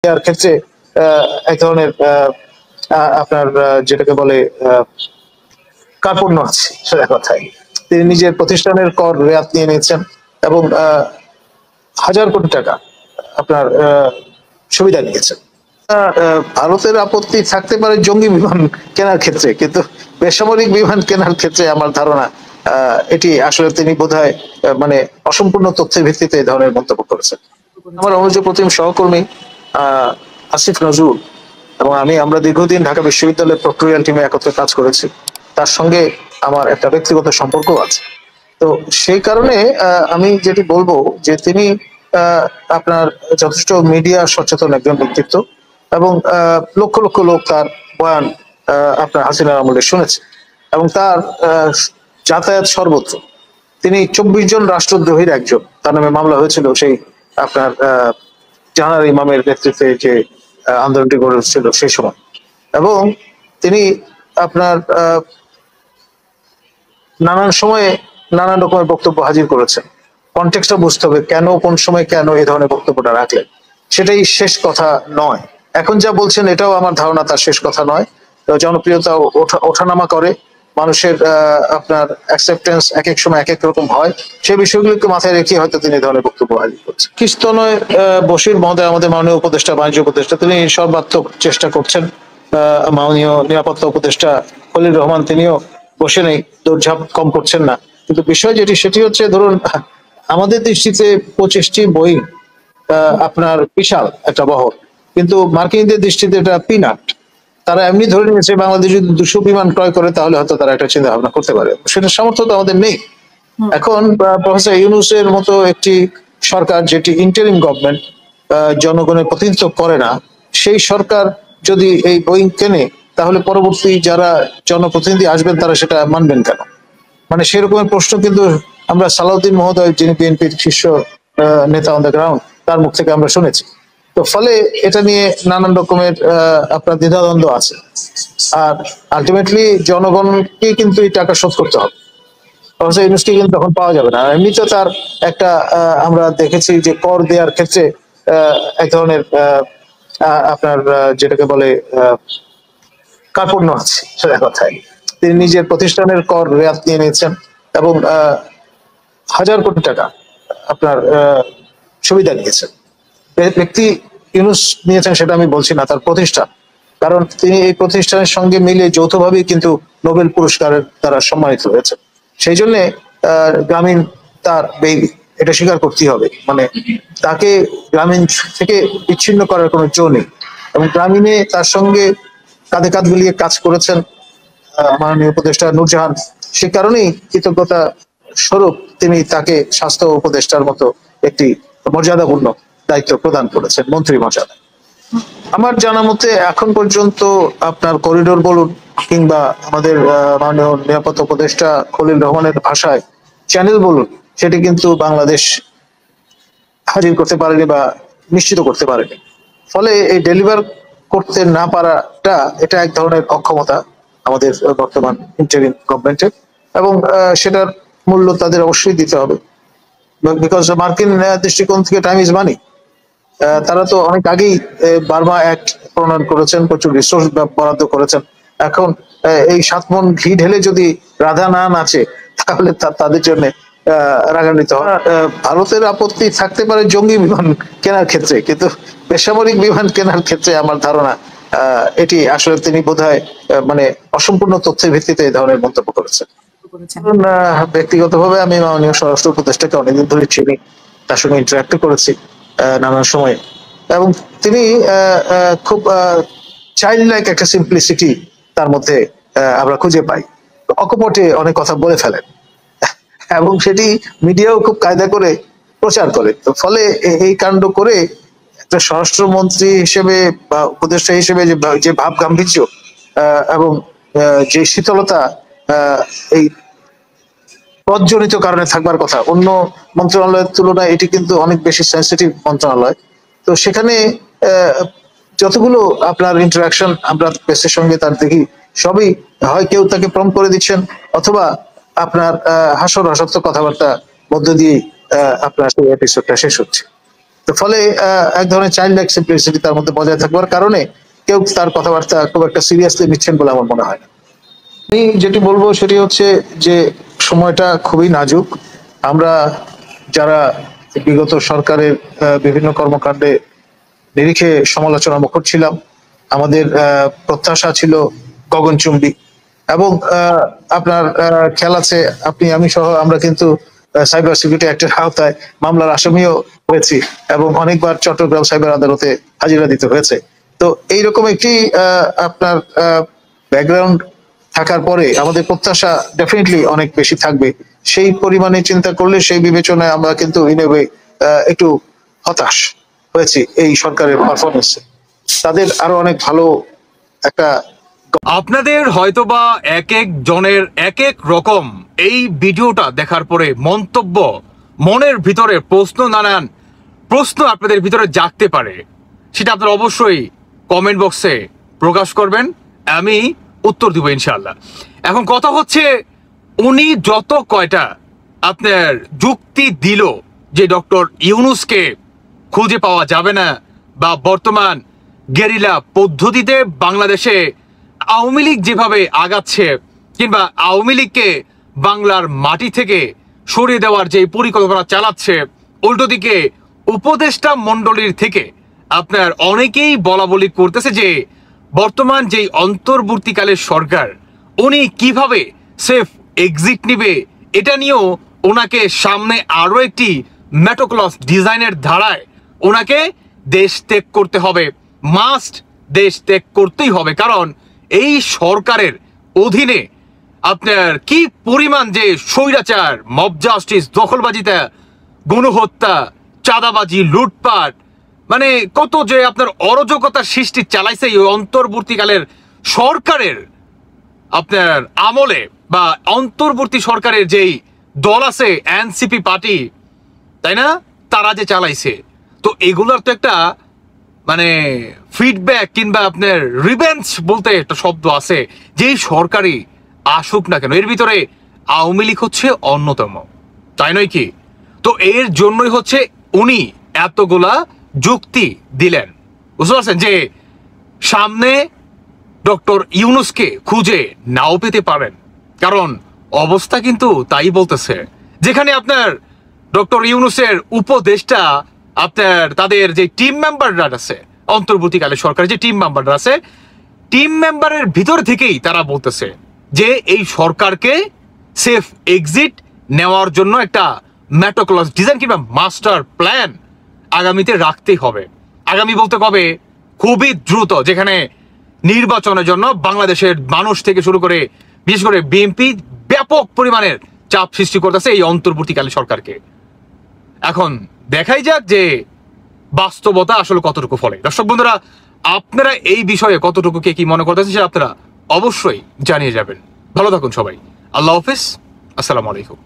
দেওয়ার ক্ষেত্রে এক ধরনের আপনার যেটাকে বলে কার্পণ্য আছে সেটা কথাই। তিনি নিজের প্রতিষ্ঠানের কর রেয়াত নিয়ে নিয়েছেন এবং হাজার কোটি টাকা আপনার সুবিধা নিয়েছেন। ভারতের আপত্তি থাকতে পারে জঙ্গি বিমান কেনার ক্ষেত্রে, কিন্তু বেসামরিক বিমান কেনার ক্ষেত্রে আমার ধারণা এটি আসলে তিনি বোধহয় মানে অসম্পূর্ণ তথ্যের ভিত্তিতে এই ধরনের মন্তব্য করেছেন। আমার অনুযোগ প্রতিম সহকর্মী আসিফ নজরুল এবং আমরা দীর্ঘদিন ঢাকা বিশ্ববিদ্যালয়ের প্রক্টোরিয়াল টিমে একত্রে কাজ করেছি। তার সঙ্গে আমার একটা ব্যক্তিগত সম্পর্ক আছে। তো সেই কারণে আমি যেটি বলবো যে তিনি আপনার যথেষ্ট মিডিয়া সচেতন একজন ব্যক্তিত্ব এবং লক্ষ লক্ষ লোক তার বয়ান আপনার হাসিনার আমলে শুনেছে এবং তার যাতায়াত সর্বত্র। তিনি 24 জন রাষ্ট্রদ্রোহীর একজন, তার নামে মামলা হয়েছিল সেই আপনার জাহানার ইমামের নেতৃত্বে যে আন্দোলনটি গড়ে উঠছিল সেই সময়। এবং তিনি আপনার নানান সময়ে নানান রকমের বক্তব্য হাজির করেছেন। কনটেক্সটটা বুঝতে হবে কেন, কোন সময় কেন এই ধরনের বক্তব্যটা রাখলেন, সেটাই শেষ কথা নয়। এখন যা বলছেন এটাও আমার ধারণা তার শেষ কথা নয়। জনপ্রিয়তা ওঠানামা করে, মানুষের আপনার অ্যাকসেপ্টেন্স এক এক সময় এক এক রকম হয়, সেই বিষয়গুলোকে মাথায় রেখে হয়তো তিনি এই ধরনের বক্তব্য হাজির করছেন। খ্রিস্টনয় বশির মহোদয়, আমাদের মাননীয় উপদেষ্টা, বাণিজ্য উপদেষ্টা, তিনি সর্বাত্মক চেষ্টা করছেন। মাননীয় নিরাপত্তা উপদেষ্টা খলিল রহমান তিনিও বসে নেই, দৌড়ঝাঁপ কম করছেন না। কিন্তু বিষয় যেটি সেটি হচ্ছে, ধরুন আমাদের দৃষ্টিতে 25টি বই আপনার বিশাল একটা বহর, কিন্তু মার্কিনদের দৃষ্টিতে এটা পিনাট। তারা এমনি ধরে নিয়েছে বাংলাদেশ যদি 200 বিমান ক্রয় করে তাহলে হয়তো তারা একটা চিন্তা ভাবনা করতে পারে, সেটা সামর্থ্য তো আমাদের নেই। এখন প্রফেসর ইউনূসের মতো একটি সরকার, যেটি ইন্টারিম গভর্নমেন্ট, জনগণের প্রতিনিধিত্ব করে না, সেই সরকার যদি এই বোয়িং কেনে তাহলে পরবর্তী যারা জনপ্রতিনিধি আসবেন তারা সেটা মানবেন কেন? মানে সেরকমের প্রশ্ন কিন্তু আমরা সালাউদ্দিন মহোদয়, যিনি বিএনপির শীর্ষ নেতা অন দ্য গ্রাউন্ড, তার মুখ থেকে আমরা শুনেছি। তো ফলে এটা নিয়ে নানান রকমের আপনার দ্বিধাদ্বন্দ্ব আছে। আর আলটিমেটলি জনগণকে কিন্তু এই টাকা শোধ করতে হবে, প্রফেসর ইউনূসকে কিন্তু তখন পাওয়া যাবে না। এমনিতে তার একটা আমরা দেখেছি যে কর দেওয়ার ক্ষেত্রে এক ধরনের আপনার যেটাকে বলে কার্পণ্য আছে সেটা কথাই। তিনি নিজের প্রতিষ্ঠানের কর রেয়াত নিয়ে নিয়েছেন এবং হাজার কোটি টাকা আপনার সুবিধা নিয়েছেন। ব্যক্তি ইউনূস নিয়েছেন সেটা আমি বলছি না, তার প্রতিষ্ঠান। কারণ তিনি এই প্রতিষ্ঠানের সঙ্গে মিলে যৌথভাবেই কিন্তু নোবেল পুরস্কারের দ্বারা সম্মানিত হয়েছে। সেই জন্য গ্রামীণ তার বেবি, এটা স্বীকার করতেই হবে। মানে তাকে গ্রামীণ থেকে বিচ্ছিন্ন করার কোনো জো নেই এবং গ্রামীণে তার সঙ্গে কাঁধে কাঁধ মিলিয়ে কাজ করেছেন মাননীয় উপদেষ্টা নূরজাহান। সে কারণেই কৃতজ্ঞতা স্বরূপ তিনি তাকে স্বাস্থ্য উপদেষ্টার মতো একটি মর্যাদাপূর্ণ দায়িত্ব প্রদান করেছেন, মন্ত্রী মর্যাদা। আমার জানা মতে এখন পর্যন্ত আপনার করিডোর বলুন কিংবা আমাদের মাননীয় নিরাপত্তা উপদেষ্টা খলিল রহমানের ভাষায় চ্যানেল বলুন, সেটি কিন্তু বাংলাদেশ হাজির করতে পারেনি বা নিশ্চিত করতে পারেনি। ফলে এই ডেলিভার করতে না পারাটা এটা এক ধরনের অক্ষমতা আমাদের বর্তমান ইন্টারিম গভর্নমেন্টের, এবং সেটার মূল্য তাদের অবশ্যই দিতে হবে। বিকজ মার্কিন দৃষ্টিকোণ থেকে টাইম ইজ মানি। তারা তো অনেক আগেই বার্মা অ্যাক্ট প্রণয়ন করেছেন, প্রচুর রিসোর্স বরাদ্দ করেছেন। এখন এই 7 মণ ঘি ঢেলে যদি রাধা না নাচে তাহলে তাদের জন্য রাগান্বিত হয়। ভারতের আপত্তি থাকতে পারে জঙ্গি বিমান কেনার ক্ষেত্রে, কিন্তু বেসামরিক বিমান কেনার ক্ষেত্রে আমার ধারণা এটি আসলে তিনি বোধহয় মানে অসম্পূর্ণ তথ্যের ভিত্তিতে এই ধরনের মন্তব্য করেছেন। ব্যক্তিগতভাবে আমি মাননীয় স্বরাষ্ট্র উপদেষ্টাকে অনেকদিন ধরে চিনি, তার সঙ্গে ইন্টারাক্ট করেছি নানান সময়ে, এবং তিনি খুব চাইল্ড লাইক একটা সিম্পলিসিটি তার মধ্যে আমরা খুঁজে পাই। অকপটে অনেক কথা বলে ফেলেন এবং সেটি মিডিয়াও খুব কায়দা করে প্রচার করে। তো ফলে এই কাণ্ড করে একটা স্বরাষ্ট্রমন্ত্রী হিসেবে বা উপদেষ্টা হিসেবে যে ভাব গাম্ভীর্য এবং যে শীতলতা এই পদজনিত কারণে থাকবার কথা, অন্য মন্ত্রণালয়ের তুলনায় এটি কিন্তু অনেক বেশি সেন্সিটিভ মন্ত্রণালয়। তো সেখানে যতগুলো আপনার ইন্টারাকশন আমরা প্রেসের সঙ্গে তার দেখি, সবই হয় কেউ তাকে প্রম্পট করে দিচ্ছেন অথবা আপনার হাস্যরসাত্মক কথাবার্তা মধ্য দিয়ে আপনার সেই এপিসোডটা শেষ হচ্ছে। তো ফলে এক ধরনের চাইল্ড লাইক সিম্পলিসিটি তার মধ্যে বজায় থাকবার কারণে কেউ তার কথাবার্তা খুব একটা সিরিয়াসলি নিচ্ছেন বলে আমার মনে হয় না। আমি যেটি বলবো সেটি হচ্ছে যে সময়টা খুবই নাজুক। আমরা যারা বিগত সরকারের বিভিন্ন কর্মকাণ্ডে নিরিখে সমালোচনা মুখর ছিলাম, আমাদের প্রত্যাশা ছিল গগনচুম্বী। এবং আপনার খেয়াল আছে, আপনি আমি সহ আমরা কিন্তু সাইবার সিকিউরিটি অ্যাক্টের আওতায় মামলার আসামিও হয়েছি এবং অনেকবার চট্টগ্রাম সাইবার আদালতে হাজিরা দিতে হয়েছে। তো এইরকম একটি আপনার ব্যাকগ্রাউন্ড থাকার পরে আমাদের প্রত্যাশা ডেফিনেটলি অনেক বেশি থাকবে। সেই পরিমাণে চিন্তা করলে, সেই বিবেচনায় আমরা কিন্তু ইন এ ওয়ে একটু হতাশ হয়েছি এই সরকারের পারফরমেন্সে। তাদের আরো অনেক ভালো একটা, আপনাদের হয়তোবা এক এক জনের এক এক রকম এই ভিডিওটা দেখার পরে মন্তব্য, মনের ভিতরে নানান প্রশ্ন আপনাদের ভিতরে জাগতে পারে। সেটা আপনারা অবশ্যই কমেন্ট বক্সে প্রকাশ করবেন, আমি উত্তর দিব ইনশাআল্লাহ। এখন কথা হচ্ছে, উনি যত কয়টা আপনার যুক্তি দিল যে ডক্টর ইউনূসকে খুঁজে পাওয়া যাবে না, বা বর্তমান গেরিলা পদ্ধতিতে বাংলাদেশে আওয়ামী লীগ যেভাবে আগাচ্ছে, কিংবা আওয়ামী লীগকে বাংলার মাটি থেকে সরিয়ে দেওয়ার যে পরিকল্পনা চালাচ্ছে, উল্টো দিকে উপদেষ্টা মণ্ডলীর থেকে আপনার অনেকেই বলা বলি করতেছে যে বর্তমান যেই অন্তর্বর্তীকালের সরকার, উনি কিভাবে সেফ এক্সিট নিবে, এটা নিয়েও ওনাকে সামনে আরো একটি মেটোক্লস ডিজাইনের ধারায় ওনাকে দেশ ত্যাগ করতে হবে, মাস্ট দেশ ত্যাগ করতেই হবে। কারণ এই সরকারের অধীনে আপনার কি পরিমাণ যে স্বৈরাচার, মব জাস্টিস, দখলবাজিতা, গণহত্যা, চাঁদাবাজি, লুটপাট, মানে কত যে আপনার অরাজকতার সৃষ্টি চালাইছে এই অন্তর্বর্তীকালের সরকারের আপনার আমলে, বা অন্তর্বর্তী সরকারের যেই দল আছে এনসিপি পার্টি, তাই না, তারা যে চালাইছে। তো এগুলোর তো একটা মানে ফিডব্যাক কিংবা আপনার রিভেঞ্জ বলতে একটা শব্দ আছে, যেই সরকারি আসুক না কেন, এর ভিতরে আওয়ামী লীগ হচ্ছে অন্যতম, তাই নয় কি? তো এর জন্যই হচ্ছে উনি এতগুলা যুক্তি দিলেন, বুঝতে পারছেন, যে সামনে ডক্টর ইউনূসকে খুঁজে নাও পেতে পারেন। কারণ অবস্থা কিন্তু তাই বলতেছে, যেখানে আপনার ডক্টর ইউনূসের উপদেষ্টা আপনার তাদের যে টিম মেম্বাররা আছে, অন্তর্বর্তীকালে সরকারের যে টিম মেম্বাররা আছে, টিম মেম্বারের ভিতর থেকেই তারা বলতেছে যে এই সরকারকে সেফ এক্সিট নেওয়ার জন্য একটা মেটোক্লস ডিজাইন কিংবা মাস্টার প্ল্যান আগামীতে রাখতেই হবে। আগামী বলতে কবে, খুবই দ্রুত, যেখানে নির্বাচনের জন্য বাংলাদেশের মানুষ থেকে শুরু করে বিশেষ করে বিএনপি ব্যাপক পরিমাণের চাপ সৃষ্টি করতেছে এই অন্তর্বর্তীকালীন সরকারকে। এখন দেখাই যাক যে বাস্তবতা আসলে কতটুকু ফলে। দর্শক বন্ধুরা, আপনারা এই বিষয়ে কতটুকু কে কি মনে করতেছেন সেটা আপনারা অবশ্যই জানিয়ে যাবেন। ভালো থাকুন সবাই, আল্লাহ হাফেজ, আসসালামু আলাইকুম।